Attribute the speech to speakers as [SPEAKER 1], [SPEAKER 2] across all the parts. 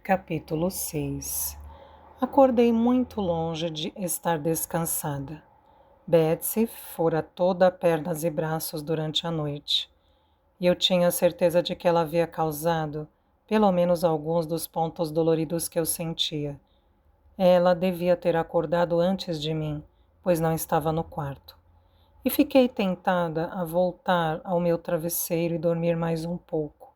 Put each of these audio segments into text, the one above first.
[SPEAKER 1] Capítulo 6. Acordei muito longe de estar descansada. Betsy fora toda pernas e braços durante a noite, e eu tinha certeza de que ela havia causado, pelo menos alguns dos pontos doloridos que eu sentia. Ela devia ter acordado antes de mim, pois não estava no quarto. E fiquei tentada a voltar ao meu travesseiro e dormir mais um pouco.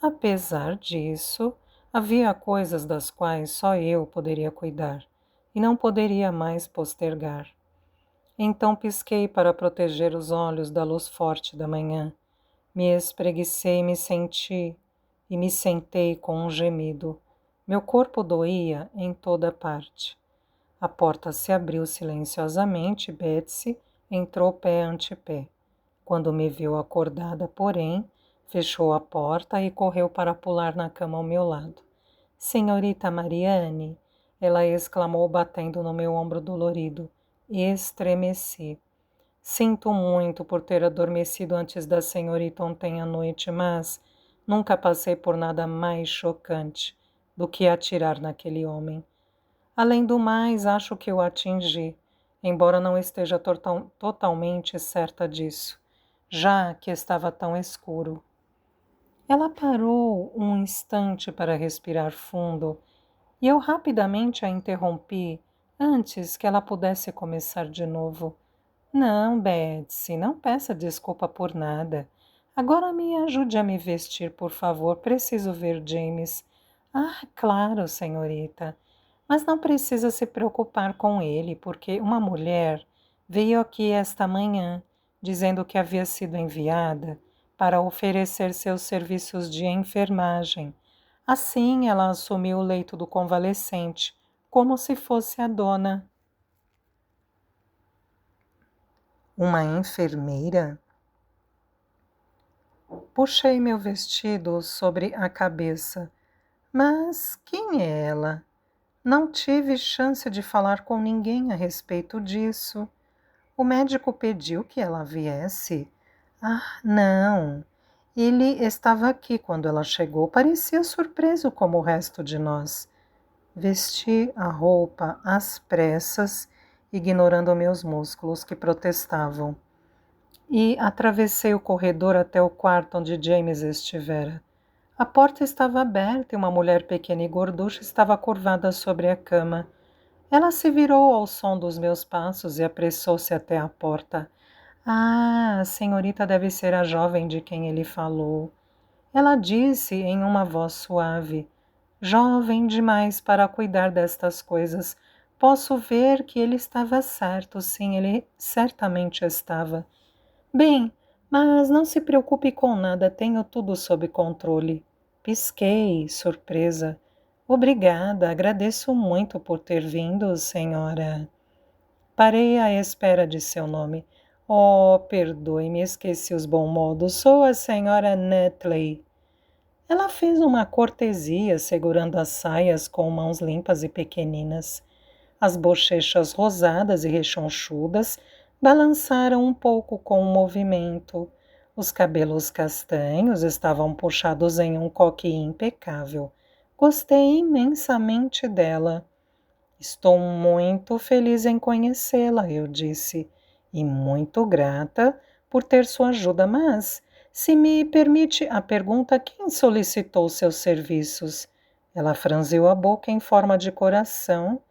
[SPEAKER 1] Apesar disso, havia coisas das quais só eu poderia cuidar, e não poderia mais postergar. Então pisquei para proteger os olhos da luz forte da manhã. Me espreguicei e me sentei com um gemido. Meu corpo doía em toda parte. A porta se abriu silenciosamente e Betsy entrou pé ante pé. Quando me viu acordada, porém, fechou a porta e correu para pular na cama ao meu lado. Senhorita Mariane, ela exclamou batendo no meu ombro dolorido. Estremeci. Sinto muito por ter adormecido antes da senhorita ontem à noite, mas nunca passei por nada mais chocante do que atirar naquele homem. Além do mais, acho que o atingi, embora não esteja totalmente certa disso, já que estava tão escuro. Ela parou um instante para respirar fundo e eu rapidamente a interrompi antes que ela pudesse começar de novo. Não, Betsy, não peça desculpa por nada. Agora me ajude a me vestir, por favor. Preciso ver James. Ah, claro, senhorita. Mas não precisa se preocupar com ele, porque uma mulher veio aqui esta manhã dizendo que havia sido enviada para oferecer seus serviços de enfermagem. Assim, ela assumiu o leito do convalescente, como se fosse a dona. Uma enfermeira? Puxei meu vestido sobre a cabeça. Mas quem é ela? Não tive chance de falar com ninguém a respeito disso. O médico pediu que ela viesse. Ah, não. Ele estava aqui quando ela chegou. Parecia surpreso como o resto de nós. Vesti a roupa às pressas, ignorando meus músculos que protestavam. E atravessei o corredor até o quarto onde James estivera. A porta estava aberta e uma mulher pequena e gorducha estava curvada sobre a cama. Ela se virou ao som dos meus passos e apressou-se até a porta. Ah, a senhorita deve ser a jovem de quem ele falou. Ela disse em uma voz suave. Jovem demais para cuidar destas coisas. Posso ver que ele estava certo, sim, ele certamente estava. Bem, mas não se preocupe com nada, tenho tudo sob controle. Pisquei, surpresa. Obrigada, agradeço muito por ter vindo, senhora. Parei à espera de seu nome. Oh, perdoe-me, esqueci os bons modos. Sou a senhora Nutley. Ela fez uma cortesia, segurando as saias com mãos limpas e pequeninas. As bochechas rosadas e rechonchudas balançaram um pouco com o movimento. Os cabelos castanhos estavam puxados em um coque impecável. Gostei imensamente dela. Estou muito feliz em conhecê-la, eu disse, e muito grata por ter sua ajuda, mas, se me permite a pergunta, quem solicitou seus serviços? Ela franziu a boca em forma de coração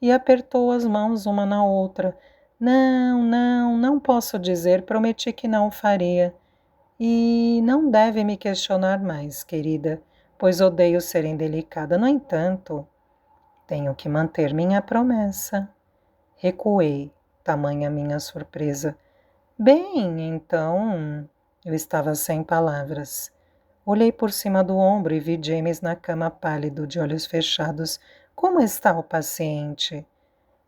[SPEAKER 1] e apertou as mãos uma na outra. Não posso dizer, prometi que não o faria. E não deve me questionar mais, querida, pois odeio ser indelicada. No entanto, tenho que manter minha promessa. Recuei, tamanha minha surpresa. Bem, então... Eu estava sem palavras. Olhei por cima do ombro e vi James na cama pálido, de olhos fechados. Como está o paciente?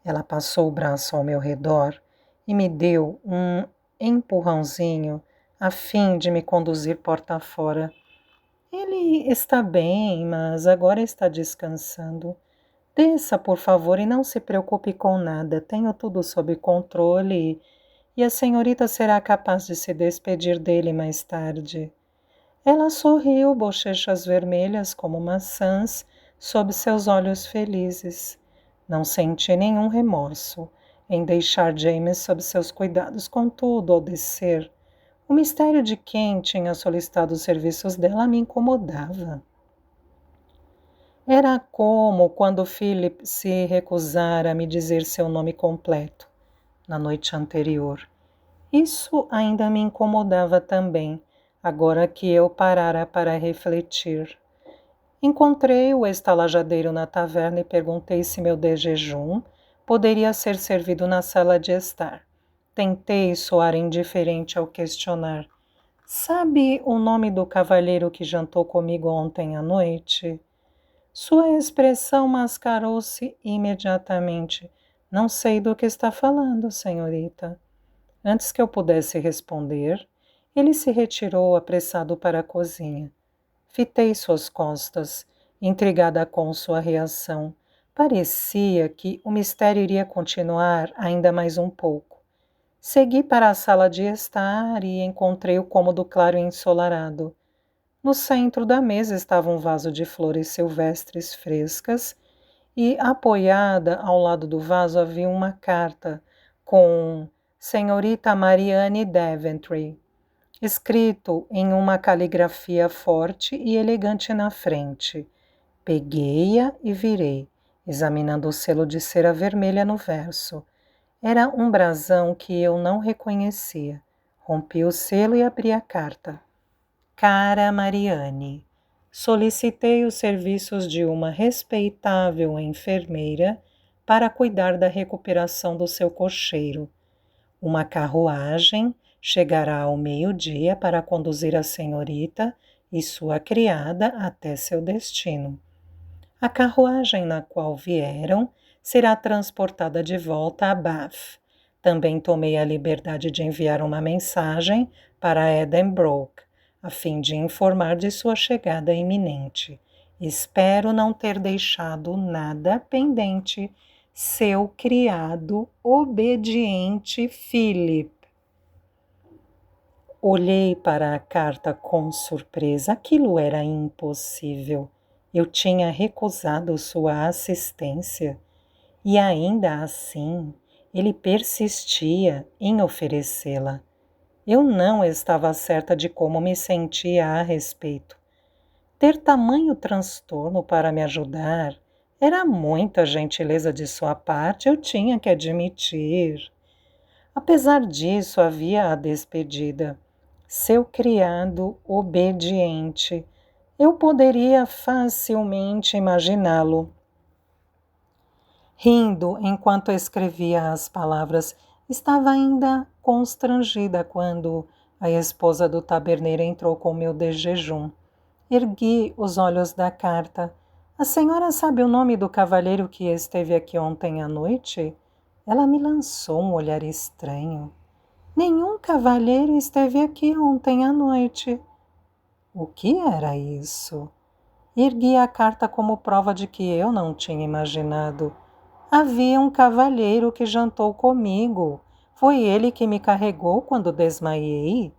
[SPEAKER 1] Ela passou o braço ao meu redor e me deu um empurrãozinho a fim de me conduzir porta fora. Ele está bem, mas agora está descansando. Desça, por favor, e não se preocupe com nada. Tenho tudo sob controle e a senhorita será capaz de se despedir dele mais tarde. Ela sorriu, bochechas vermelhas como maçãs, sob seus olhos felizes. Não senti nenhum remorso em deixar James sob seus cuidados, contudo, ao descer, o mistério de quem tinha solicitado os serviços dela me incomodava. Era como quando Philip se recusara a me dizer seu nome completo, na noite anterior. Isso ainda me incomodava também, agora que eu parara para refletir. Encontrei o estalajadeiro na taverna e perguntei se meu desjejum poderia ser servido na sala de estar. Tentei soar indiferente ao questionar. Sabe o nome do cavalheiro que jantou comigo ontem à noite? Sua expressão mascarou-se imediatamente. Não sei do que está falando, senhorita. Antes que eu pudesse responder, ele se retirou apressado para a cozinha. Fitei suas costas, intrigada com sua reação. Parecia que o mistério iria continuar ainda mais um pouco. Segui para a sala de estar e encontrei o cômodo claro e ensolarado. No centro da mesa estava um vaso de flores silvestres frescas e, apoiada ao lado do vaso, havia uma carta com Senhorita Marianne Daventry, escrito em uma caligrafia forte e elegante na frente. Peguei-a e virei, examinando o selo de cera vermelha no verso. Era um brasão que eu não reconhecia. Rompi o selo e abri a carta. Cara Marianne, solicitei os serviços de uma respeitável enfermeira para cuidar da recuperação do seu cocheiro. Uma carruagem chegará ao meio-dia para conduzir a senhorita e sua criada até seu destino. A carruagem na qual vieram será transportada de volta a Bath. Também tomei a liberdade de enviar uma mensagem para Edenbroke, a fim de informar de sua chegada iminente. Espero não ter deixado nada pendente. Seu criado obediente Philip. Olhei para a carta com surpresa. Aquilo era impossível. Eu tinha recusado sua assistência e ainda assim ele persistia em oferecê-la. Eu não estava certa de como me sentia a respeito. Ter tamanho transtorno para me ajudar era muita gentileza de sua parte, eu tinha que admitir. Apesar disso, havia a despedida. Seu criado obediente. Eu poderia facilmente imaginá-lo. Rindo enquanto escrevia as palavras, estava ainda constrangida quando a esposa do taberneiro entrou com meu desjejum. Ergui os olhos da carta. A senhora sabe o nome do cavalheiro que esteve aqui ontem à noite? Ela me lançou um olhar estranho. Nenhum cavalheiro esteve aqui ontem à noite. O que era isso? Ergui a carta como prova de que eu não tinha imaginado. Havia um cavalheiro que jantou comigo. Foi ele que me carregou quando desmaiei.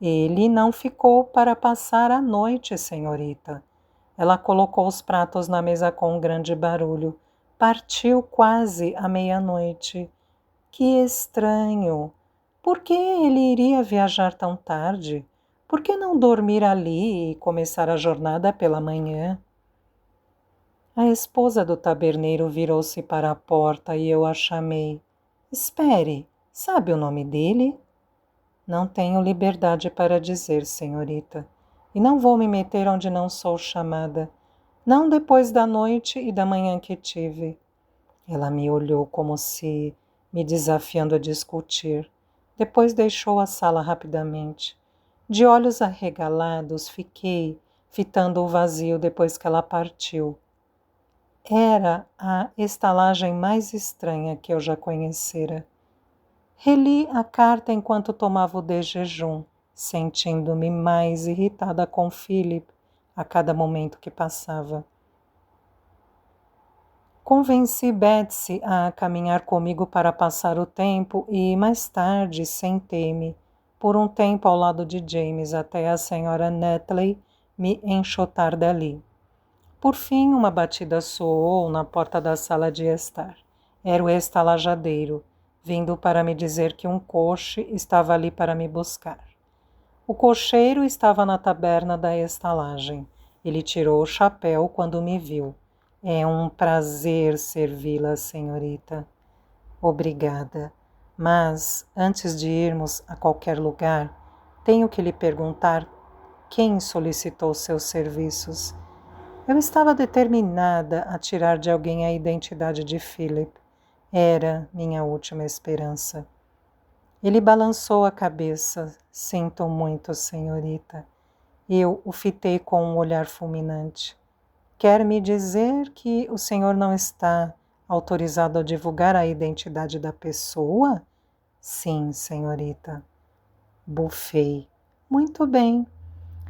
[SPEAKER 1] Ele não ficou para passar a noite, senhorita. Ela colocou os pratos na mesa com um grande barulho. Partiu quase à meia-noite. Que estranho! Por que ele iria viajar tão tarde? Por que não dormir ali e começar a jornada pela manhã? A esposa do taberneiro virou-se para a porta e eu a chamei. Espere, sabe o nome dele? Não tenho liberdade para dizer, senhorita, e não vou me meter onde não sou chamada, não depois da noite e da manhã que tive. Ela me olhou como se me desafiando a discutir. Depois deixou a sala rapidamente. De olhos arregalados, fiquei fitando o vazio depois que ela partiu. Era a estalagem mais estranha que eu já conhecera. Reli a carta enquanto tomava o desjejum, sentindo-me mais irritada com Philip a cada momento que passava. Convenci Betsy a caminhar comigo para passar o tempo e, mais tarde, sentei-me por um tempo ao lado de James até a senhora Nutley me enxotar dali. Por fim, uma batida soou na porta da sala de estar. Era o estalajadeiro, vindo para me dizer que um coche estava ali para me buscar. O cocheiro estava na taberna da estalagem. Ele tirou o chapéu quando me viu. É um prazer servi-la, senhorita. Obrigada. Mas, antes de irmos a qualquer lugar, tenho que lhe perguntar quem solicitou seus serviços. Eu estava determinada a tirar de alguém a identidade de Philip. Era minha última esperança. Ele balançou a cabeça. Sinto muito, senhorita. Eu o fitei com um olhar fulminante. Quer me dizer que o senhor não está autorizado a divulgar a identidade da pessoa? Sim, senhorita. Bufei. Muito bem.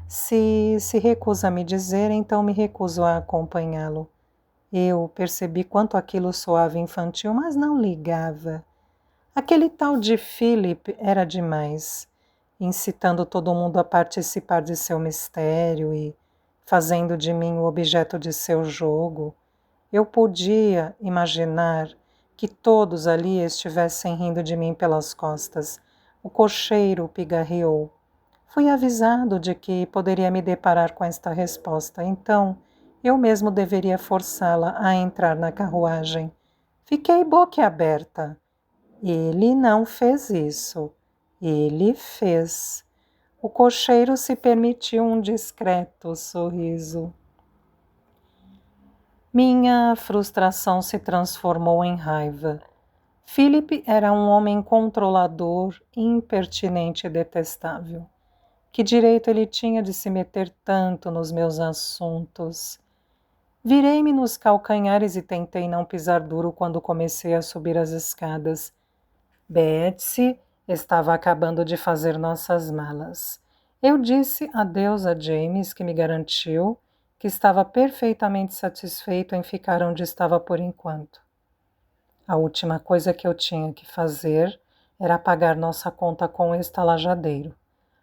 [SPEAKER 1] Se recusa a me dizer, então me recuso a acompanhá-lo. Eu percebi quanto aquilo soava infantil, mas não ligava. Aquele tal de Philip era demais, incitando todo mundo a participar de seu mistério e fazendo de mim o objeto de seu jogo. Eu podia imaginar que todos ali estivessem rindo de mim pelas costas. O cocheiro pigarreou. Fui avisado de que poderia me deparar com esta resposta, então eu mesmo deveria forçá-la a entrar na carruagem. Fiquei boquiaberta. Ele não fez isso. Ele fez. O cocheiro se permitiu um discreto sorriso. Minha frustração se transformou em raiva. Philip era um homem controlador, impertinente e detestável. Que direito ele tinha de se meter tanto nos meus assuntos? Virei-me nos calcanhares e tentei não pisar duro quando comecei a subir as escadas. Betsy estava acabando de fazer nossas malas. Eu disse adeus a James, que me garantiu que estava perfeitamente satisfeito em ficar onde estava por enquanto. A última coisa que eu tinha que fazer era pagar nossa conta com o estalajadeiro.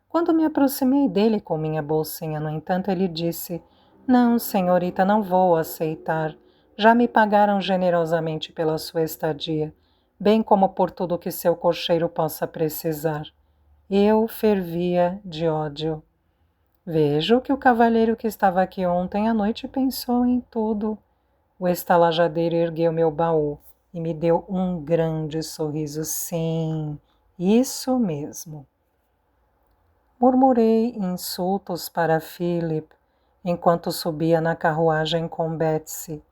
[SPEAKER 1] Quando me aproximei dele com minha bolsinha, no entanto, ele disse: Não, senhorita, não vou aceitar. Já me pagaram generosamente pela sua estadia, bem como por tudo que seu cocheiro possa precisar. Eu fervia de ódio. Vejo que o cavalheiro que estava aqui ontem à noite pensou em tudo. O estalajadeiro ergueu meu baú e me deu um grande sorriso. Sim, isso mesmo. Murmurei insultos para Philip enquanto subia na carruagem com Betsy.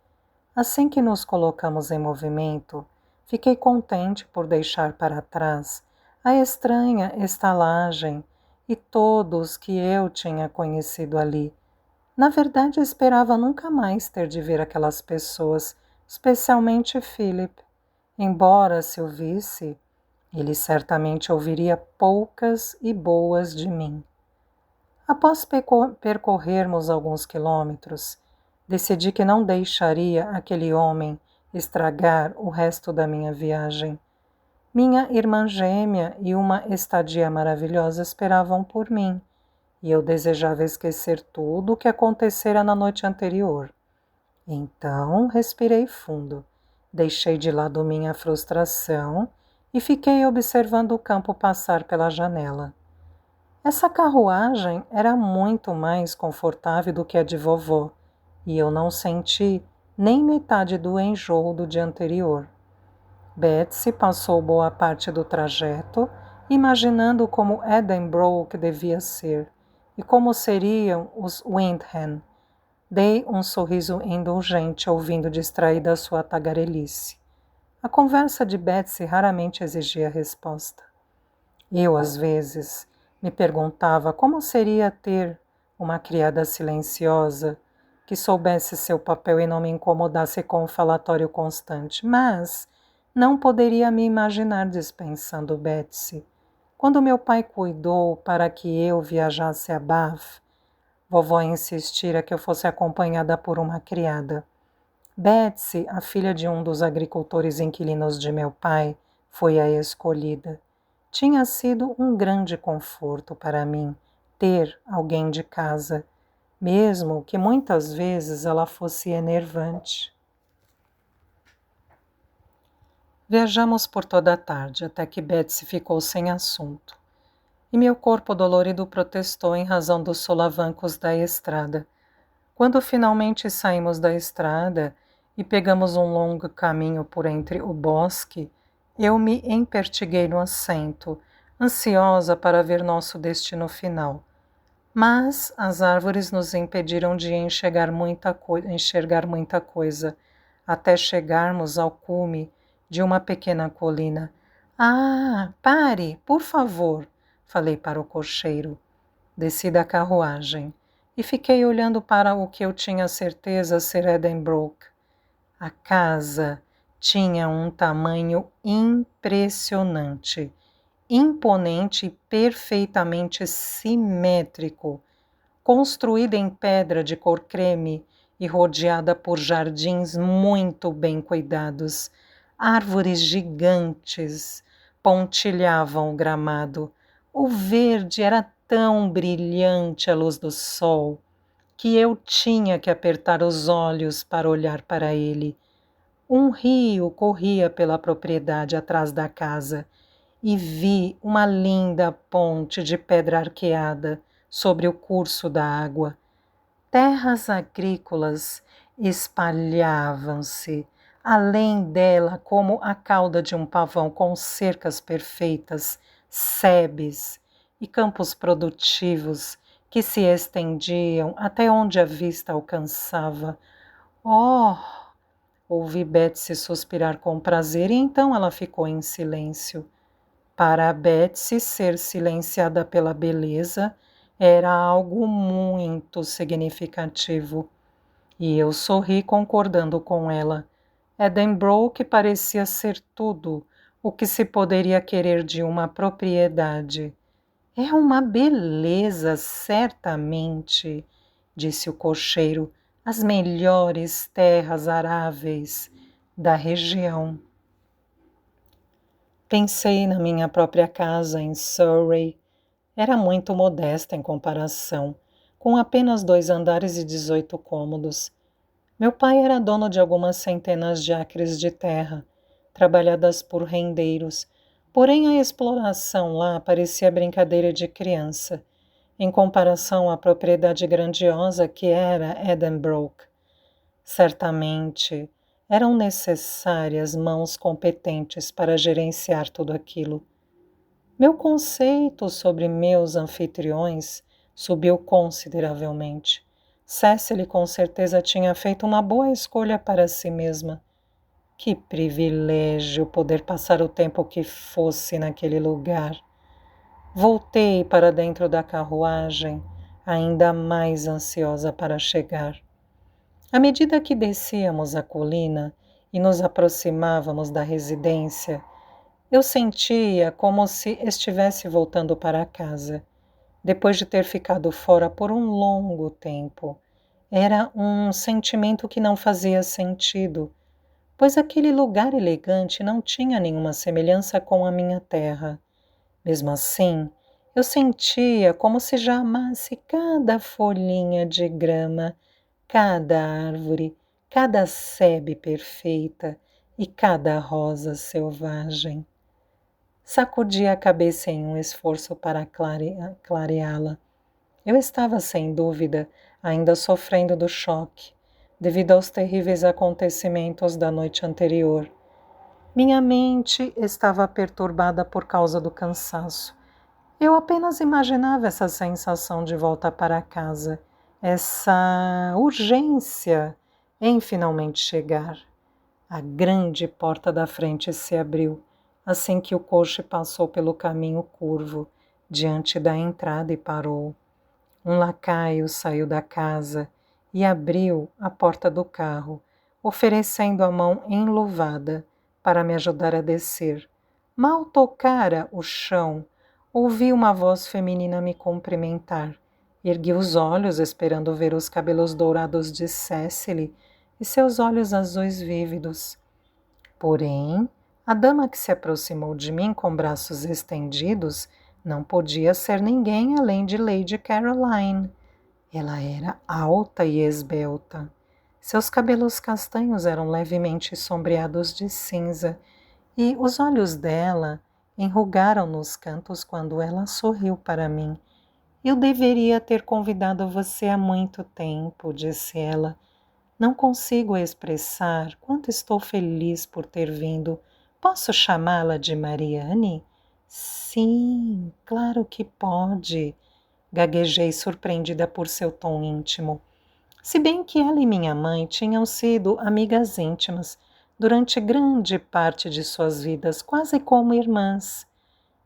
[SPEAKER 1] Assim que nos colocamos em movimento, fiquei contente por deixar para trás a estranha estalagem e todos que eu tinha conhecido ali. Na verdade, esperava nunca mais ter de ver aquelas pessoas, especialmente Philip. Embora se o visse, ele certamente ouviria poucas e boas de mim. Após percorrermos alguns quilômetros, decidi que não deixaria aquele homem estragar o resto da minha viagem. Minha irmã gêmea e uma estadia maravilhosa esperavam por mim, e eu desejava esquecer tudo o que acontecera na noite anterior. Então, respirei fundo, deixei de lado minha frustração e fiquei observando o campo passar pela janela. Essa carruagem era muito mais confortável do que a de vovó, e eu não senti nem metade do enjoo do dia anterior. Betsy passou boa parte do trajeto, imaginando como Edinburgh devia ser, e como seriam os Windham. Dei um sorriso indulgente, ouvindo distraída sua tagarelice. A conversa de Betsy raramente exigia resposta. Eu, às vezes, me perguntava como seria ter uma criada silenciosa que soubesse seu papel e não me incomodasse com o falatório constante, mas não poderia me imaginar dispensando Betsy. Quando meu pai cuidou para que eu viajasse a Bath, vovó insistira que eu fosse acompanhada por uma criada. Betsy, a filha de um dos agricultores inquilinos de meu pai, foi a escolhida. Tinha sido um grande conforto para mim ter alguém de casa. mesmo que muitas vezes ela fosse enervante. Viajamos por toda a tarde, até que Betsy ficou sem assunto. E meu corpo dolorido protestou em razão dos solavancos da estrada. Quando finalmente saímos da estrada e pegamos um longo caminho por entre o bosque, eu me empertiguei no assento, ansiosa para ver nosso destino final. Mas as árvores nos impediram de enxergar muita coisa, até chegarmos ao cume de uma pequena colina. Ah, pare, por favor, falei para o cocheiro. Desci da carruagem e fiquei olhando para o que eu tinha certeza ser Edenbrook. A casa tinha um tamanho impressionante, imponente e perfeitamente simétrico, construída em pedra de cor creme e rodeada por jardins muito bem cuidados. Árvores gigantes pontilhavam o gramado. O verde era tão brilhante à luz do sol que eu tinha que apertar os olhos para olhar para ele. Um rio corria pela propriedade atrás da casa e vi uma linda ponte de pedra arqueada sobre o curso da água. Terras agrícolas espalhavam-se além dela como a cauda de um pavão com cercas perfeitas, sebes e campos produtivos que se estendiam até onde a vista alcançava. Oh! Ouvi Betsy suspirar com prazer e então ela ficou em silêncio. Para a Betsy, ser silenciada pela beleza era algo muito significativo. E eu sorri concordando com ela. Edenbrook parecia ser tudo o que se poderia querer de uma propriedade. É uma beleza, certamente, disse o cocheiro, as melhores terras aráveis da região. Pensei na minha própria casa em Surrey. Era muito modesta em comparação, com apenas 2 andares e 18 cômodos. Meu pai era dono de algumas centenas de acres de terra, trabalhadas por rendeiros, porém a exploração lá parecia brincadeira de criança, em comparação à propriedade grandiosa que era Edenbrook. Certamente eram necessárias mãos competentes para gerenciar tudo aquilo. Meu conceito sobre meus anfitriões subiu consideravelmente. Cecily com certeza tinha feito uma boa escolha para si mesma. Que privilégio poder passar o tempo que fosse naquele lugar. Voltei para dentro da carruagem, ainda mais ansiosa para chegar. À medida que descíamos a colina e nos aproximávamos da residência, eu sentia como se estivesse voltando para casa, depois de ter ficado fora por um longo tempo. Era um sentimento que não fazia sentido, pois aquele lugar elegante não tinha nenhuma semelhança com a minha terra. Mesmo assim, eu sentia como se já amasse cada folhinha de grama, cada árvore, cada sebe perfeita e cada rosa selvagem. Sacudi a cabeça em um esforço para clareá-la. Eu estava, sem dúvida, ainda sofrendo do choque, devido aos terríveis acontecimentos da noite anterior. Minha mente estava perturbada por causa do cansaço. Eu apenas imaginava essa sensação de volta para casa, essa urgência em finalmente chegar. A grande porta da frente se abriu, assim que o coche passou pelo caminho curvo, diante da entrada e parou. Um lacaio saiu da casa e abriu a porta do carro, oferecendo a mão enluvada para me ajudar a descer. Mal tocara o chão, ouvi uma voz feminina me cumprimentar. Ergui os olhos, esperando ver os cabelos dourados de Cecily e seus olhos azuis vívidos. Porém, a dama que se aproximou de mim com braços estendidos não podia ser ninguém além de Lady Caroline. Ela era alta e esbelta. Seus cabelos castanhos eram levemente sombreados de cinza e os olhos dela enrugaram nos cantos quando ela sorriu para mim. Eu deveria ter convidado você há muito tempo, disse ela. Não consigo expressar quanto estou feliz por ter vindo. Posso chamá-la de Mariane? Sim, claro que pode, gaguejei surpreendida por seu tom íntimo. Se bem que ela e minha mãe tinham sido amigas íntimas durante grande parte de suas vidas, quase como irmãs.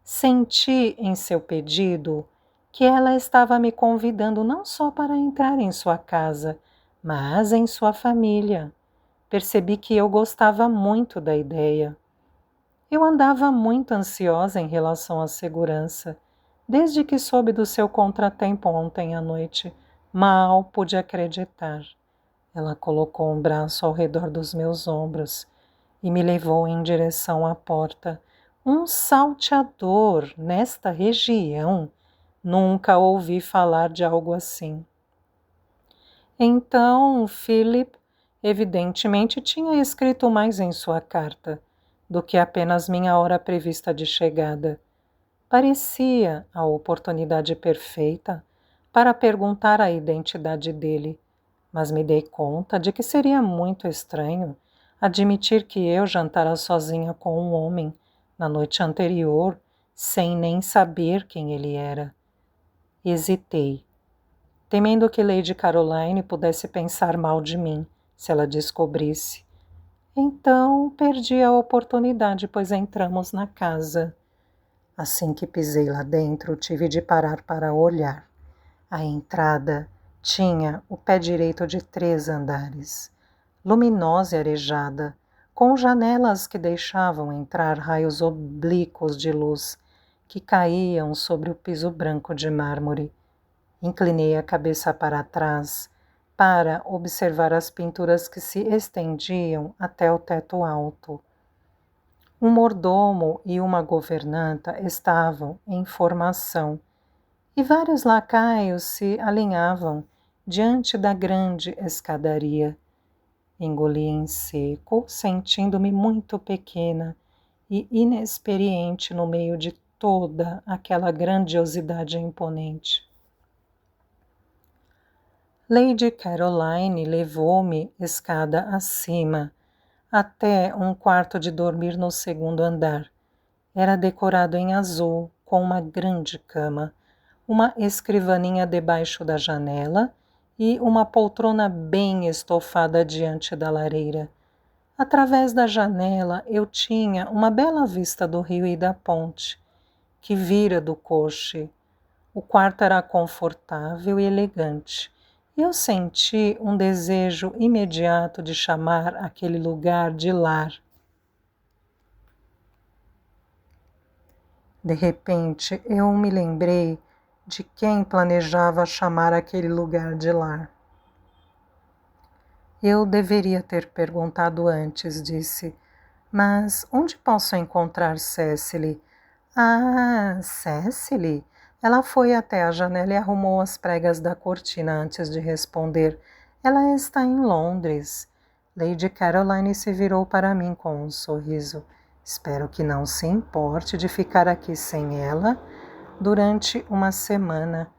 [SPEAKER 1] Senti em seu pedido que ela estava me convidando não só para entrar em sua casa, mas em sua família. Percebi que eu gostava muito da ideia. Eu andava muito ansiosa em relação à segurança, desde que soube do seu contratempo ontem à noite. Mal pude acreditar. Ela colocou um braço ao redor dos meus ombros e me levou em direção à porta. Um salteador nesta região? Nunca ouvi falar de algo assim. Então, Philip evidentemente tinha escrito mais em sua carta do que apenas minha hora prevista de chegada. Parecia a oportunidade perfeita para perguntar a identidade dele, mas me dei conta de que seria muito estranho admitir que eu jantara sozinha com um homem na noite anterior, sem nem saber quem ele era. Hesitei, temendo que Lady Caroline pudesse pensar mal de mim se ela descobrisse. Então perdi a oportunidade, pois entramos na casa. Assim que pisei lá dentro, tive de parar para olhar. A entrada tinha o pé direito de 3 andares, luminosa e arejada, com janelas que deixavam entrar raios oblíquos de luz que caíam sobre o piso branco de mármore. Inclinei a cabeça para trás para observar as pinturas que se estendiam até o teto alto. Um mordomo e uma governanta estavam em formação e vários lacaios se alinhavam diante da grande escadaria. Engoli em seco, sentindo-me muito pequena e inexperiente no meio de toda aquela grandiosidade imponente. Lady Caroline levou-me escada acima, até um quarto de dormir no 2º andar. Era decorado em azul, com uma grande cama, uma escrivaninha debaixo da janela e uma poltrona bem estofada diante da lareira. Através da janela eu tinha uma bela vista do rio e da ponte, que vira do coche. O quarto era confortável e elegante. Eu senti um desejo imediato de chamar aquele lugar de lar. De repente, eu me lembrei de quem planejava chamar aquele lugar de lar. Eu deveria ter perguntado antes, disse. Mas onde posso encontrar Cecily? Ah, Cecily? Ela foi até a janela e arrumou as pregas da cortina antes de responder. Ela está em Londres. Lady Caroline se virou para mim com um sorriso. Espero que não se importe de ficar aqui sem ela durante uma semana.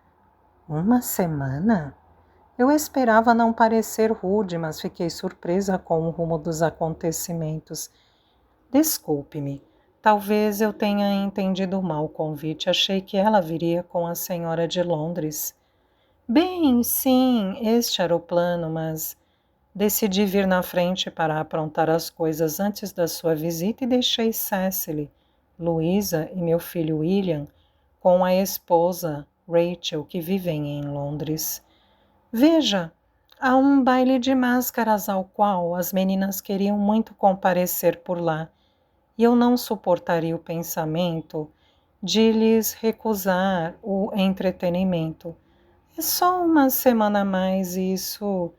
[SPEAKER 1] Uma semana? Eu esperava não parecer rude, mas fiquei surpresa com o rumo dos acontecimentos. Desculpe-me, talvez eu tenha entendido mal o convite. Achei que ela viria com a senhora de Londres. Bem, sim, este era o plano, mas decidi vir na frente para aprontar as coisas antes da sua visita e deixei Cecily, Louisa e meu filho William com a esposa Rachel, que vivem em Londres. Veja, há um baile de máscaras ao qual as meninas queriam muito comparecer por lá, e eu não suportaria o pensamento de lhes recusar o entretenimento. É só uma semana a mais e isso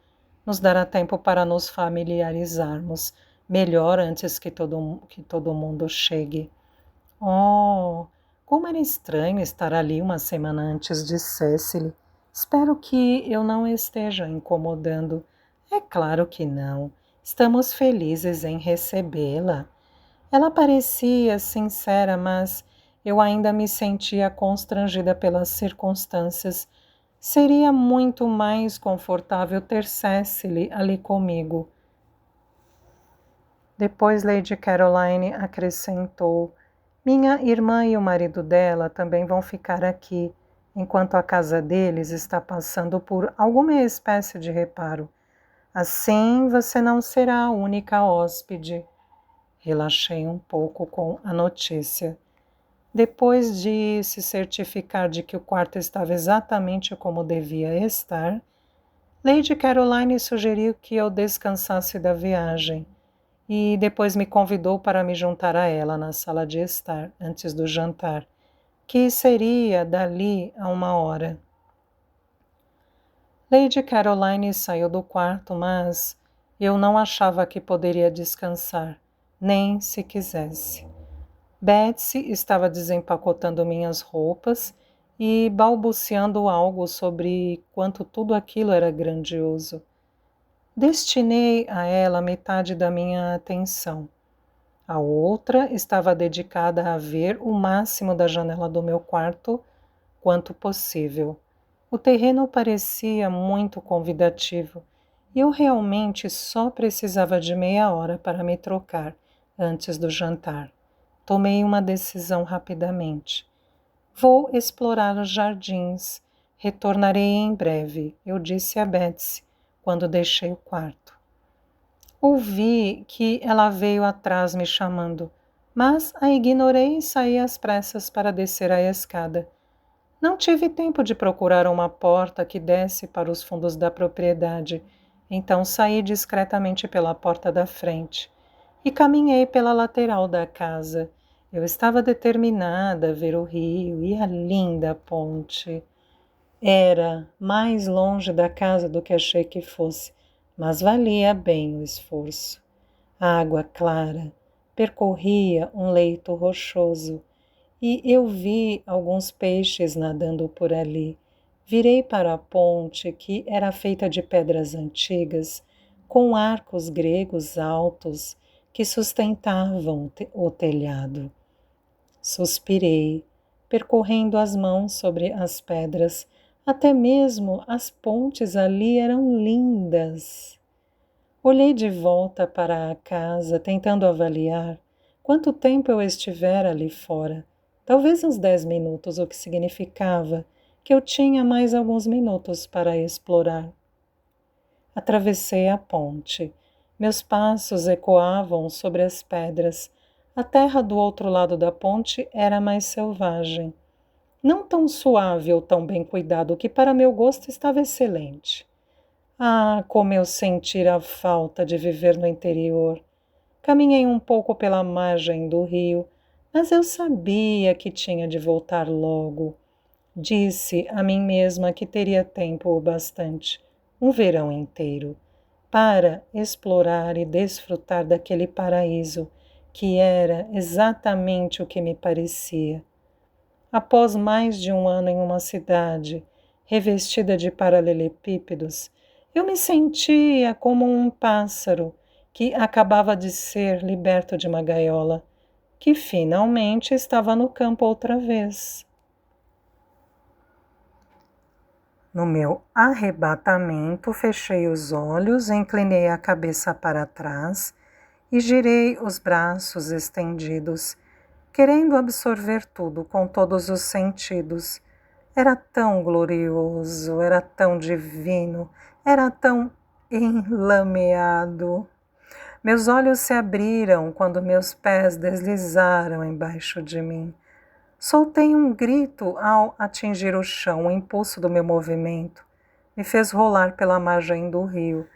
[SPEAKER 1] nos dará tempo para nos familiarizarmos melhor antes que todo mundo chegue. Oh, como era estranho estar ali uma semana antes de Cecily. Espero que eu não esteja incomodando. É claro que não. Estamos felizes em recebê-la. Ela parecia sincera, mas eu ainda me sentia constrangida pelas circunstâncias. Seria muito mais confortável ter Cecily ali comigo. Depois Lady Caroline acrescentou: minha irmã e o marido dela também vão ficar aqui, enquanto a casa deles está passando por alguma espécie de reparo. Assim você não será a única hóspede. Relaxei um pouco com a notícia. Depois de se certificar de que o quarto estava exatamente como devia estar, Lady Caroline sugeriu que eu descansasse da viagem e depois me convidou para me juntar a ela na sala de estar antes do jantar, que seria dali a 1 hora. Lady Caroline saiu do quarto, mas eu não achava que poderia descansar, nem se quisesse. Betsy estava desempacotando minhas roupas e balbuciando algo sobre quanto tudo aquilo era grandioso. Destinei a ela metade da minha atenção. A outra estava dedicada a ver o máximo da janela do meu quarto quanto possível. O terreno parecia muito convidativo e eu realmente só precisava de meia hora para me trocar antes do jantar. Tomei uma decisão rapidamente. Vou explorar os jardins. Retornarei em breve, eu disse a Betsy quando deixei o quarto. Ouvi que ela veio atrás me chamando, mas a ignorei e saí às pressas para descer a escada. Não tive tempo de procurar uma porta que desse para os fundos da propriedade, então saí discretamente pela porta da frente e caminhei pela lateral da casa. Eu estava determinada a ver o rio e a linda ponte. Era mais longe da casa do que achei que fosse, mas valia bem o esforço. A água clara percorria um leito rochoso e eu vi alguns peixes nadando por ali. Virei para a ponte, que era feita de pedras antigas, com arcos gregos altos que sustentavam o telhado. Suspirei, percorrendo as mãos sobre as pedras. Até mesmo as pontes ali eram lindas. Olhei de volta para a casa, tentando avaliar quanto tempo eu estivera ali fora. Talvez uns 10 minutos, o que significava que eu tinha mais alguns minutos para explorar. Atravessei a ponte. Meus passos ecoavam sobre as pedras. A terra do outro lado da ponte era mais selvagem. Não tão suave ou tão bem cuidado, que para meu gosto estava excelente. Ah, como eu sentira a falta de viver no interior. Caminhei um pouco pela margem do rio, mas eu sabia que tinha de voltar logo. Disse a mim mesma que teria tempo o bastante, um verão inteiro, para explorar e desfrutar daquele paraíso que era exatamente o que me parecia. Após mais de 1 ano em uma cidade revestida de paralelepípedos, eu me sentia como um pássaro que acabava de ser liberto de uma gaiola, que finalmente estava no campo outra vez. No meu arrebatamento, fechei os olhos, inclinei a cabeça para trás e girei os braços estendidos, querendo absorver tudo com todos os sentidos. Era tão glorioso, era tão divino, era tão enlameado. Meus olhos se abriram quando meus pés deslizaram embaixo de mim. Soltei um grito ao atingir o chão. O impulso do meu movimento me fez rolar pela margem do rio.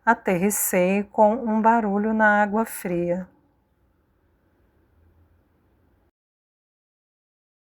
[SPEAKER 1] Aterrissei com um barulho na água fria.